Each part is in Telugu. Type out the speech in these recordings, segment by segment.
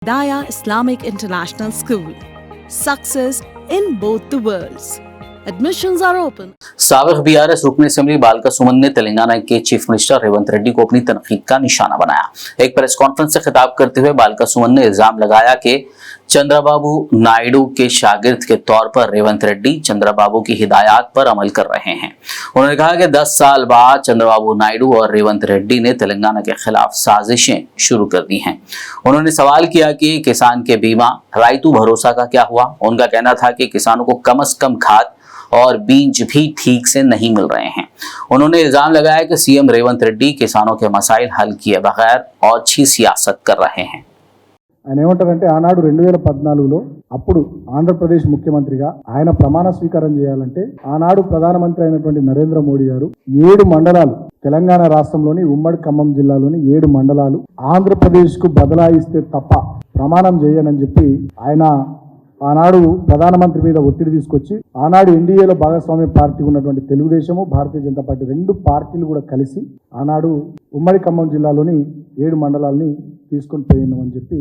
Hidayah Islamic International School. Success in both the worlds. Admissions are open. साबिक बीआरएस रुकन असेंबली बालका सुमन ने तेलंगाना के चीफ मिनिस्टर रेवंत रेड्डी को अपनी तनकीद का निशाना बनाया। एक प्रेस कॉन्फ्रेंस से खिताब करते हुए बालका सुमन ने इल्जाम लगाया कि चंद्रबाबू नायडू के शागिर्द के तौर पर रेवंत रेड्डी चंद्रबाबू की हिदायत पर अमल कर रहे हैं। उन्होंने कहा कि 10 साल बाद चंद्रबाबू नायडू और रेवंत रेड्डी ने तेलंगाना के खिलाफ साजिशें शुरू कर दी हैं। उन्होंने सवाल किया कि किसान के बीमा रायतू भरोसा का क्या हुआ। उनका कहना था कि किसानों को कम से कम खाद और बीज भी ठीक से नहीं मिल रहे हैं। उन्होंने इल्जाम लगाया कि सीएम रेवंत रेड्डी किसानों के मसाइल हल किए बगैर अच्छी सियासत कर रहे हैं। ఆయన ఏమంటారంటే ఆనాడు 2014లో అప్పుడు ఆంధ్రప్రదేశ్ ముఖ్యమంత్రిగా ఆయన ప్రమాణ స్వీకారం చేయాలంటే ఆనాడు ప్రధానమంత్రి అయినటువంటి నరేంద్ర మోడీ గారు 7 మండలాలు తెలంగాణ రాష్ట్రంలోని ఉమ్మడి ఖమ్మం జిల్లాలోని 7 మండలాలు ఆంధ్రప్రదేశ్కు బదలాయిస్తే తప్ప ప్రమాణం చేయనని చెప్పి ఆయన ఆనాడు ప్రధానమంత్రి మీద ఒత్తిడి తీసుకొచ్చి ఆనాడు ఎన్డీఏలో భాగస్వామ్య పార్టీ ఉన్నటువంటి తెలుగుదేశము భారతీయ జనతా పార్టీ 2 పార్టీలు కూడా కలిసి ఆనాడు ఉమ్మడి ఖమ్మం జిల్లాలోని 7 మండలాల్ని తీసుకొని పోయిందని చెప్పి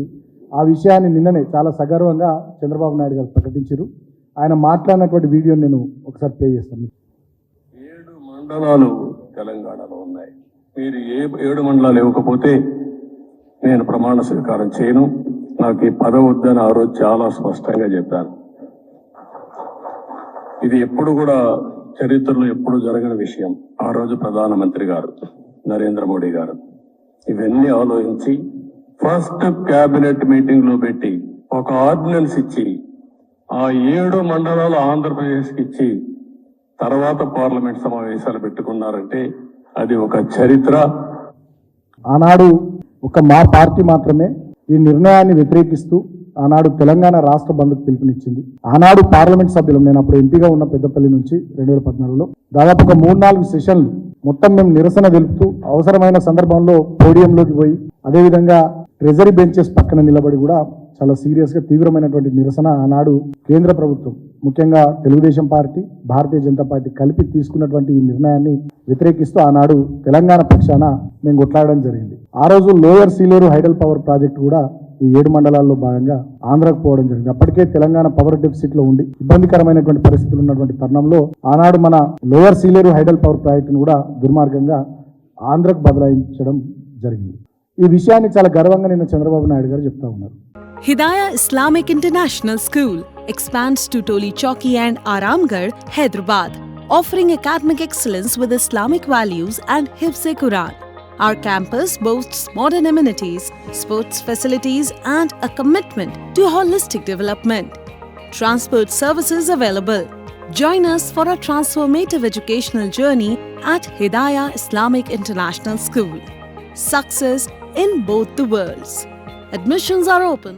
ఆ విషయాన్ని నిన్ననే చాలా సగర్వంగా చంద్రబాబు నాయుడు గారు ప్రకటించారు. ఆయన మాట్లాడినటువంటి వీడియోని నేను ఒకసారి ప్లే చేస్తాను. 7 మండలాలు తెలంగాణలో ఉన్నాయి. మీరు 7 మండలాలు ఇవ్వకపోతే నేను ప్రమాణ స్వీకారం చేయను, నాకు ఈ పదవి వద్దని ఆ రోజు చాలా స్పష్టంగా చెప్పాను. ఇది ఎప్పుడు కూడా చరిత్రలో ఎప్పుడు జరగని విషయం. ఆ రోజు ప్రధానమంత్రి గారు నరేంద్ర మోడీ గారు ఇవన్నీ ఆలోచించి ఫస్ట్ కేబినెట్ మీటింగ్ లో పెట్టి ఒక ఆర్డినెన్స్ ఇచ్చి ఆ 7 మండలాలు ఆంధ్రప్రదేశ్కి ఇచ్చి తర్వాత పార్లమెంట్ సమావేశాలు పెట్టుకున్నారంటే అది ఒక చరిత్ర. ఆనాడు ఒక మా పార్టీ మాత్రమే ఈ నిర్ణయాన్ని వ్యతిరేకిస్తూ ఆనాడు తెలంగాణ రాష్ట్ర బంద్కు పిలుపునిచ్చింది. ఆనాడు పార్లమెంట్ సభ్యులు, నేను అప్పుడు ఎంపీగా ఉన్న పెద్దపల్లి నుంచి 2014లో దాదాపు ఒక 3-4 సెషన్లు మొత్తం మేము నిరసన తెలుపుతూ అవసరమైన సందర్భంలో పోడియంలోకి పోయి అదేవిధంగా ట్రెజరీ బెంచెస్ పక్కన నిలబడి కూడా చాలా సీరియస్గా తీవ్రమైనటువంటి నిరసన ఆనాడు కేంద్ర ప్రభుత్వం ముఖ్యంగా తెలుగుదేశం పార్టీ భారతీయ జనతా పార్టీ కలిపి తీసుకున్నటువంటి ఈ నిర్ణయాన్ని వ్యతిరేకిస్తూ ఆనాడు తెలంగాణ పక్షాన మేము కొట్లాడడం జరిగింది. ఆ రోజు lower Sileru hydel power project కూడా ఈ 7 మండలాల్లో భాగంగా ఆంధ్రకు పోవడం జరిగింది. అప్పటికే తెలంగాణ పవర్ డెఫిసిట్ లో ఉండి ఇబ్బందికరమైనటువంటి పరిస్థితులు ఉన్నటువంటి తరుణంలో ఆనాడు మన లోయర్ సీలేరు హైడల్ పవర్ ప్రాజెక్టును కూడా దుర్మార్గంగా ఆంధ్రకు బదలాయించడం జరిగింది. ఈ విషయాన్ని చాలా గర్వంగా నిన్న చంద్రబాబు నాయుడు గారు చెప్తా ఉన్నారు. Hidayah Islamic International School expands to Toli Chowki and Aramgarh, Hyderabad, offering academic excellence with Islamic values and Hifz-e-Quran. Our campus boasts modern amenities, sports facilities, and a commitment to holistic development. Transport services available. Join us for a transformative educational journey at Hidayah Islamic International School. Success in both the worlds. Admissions are open.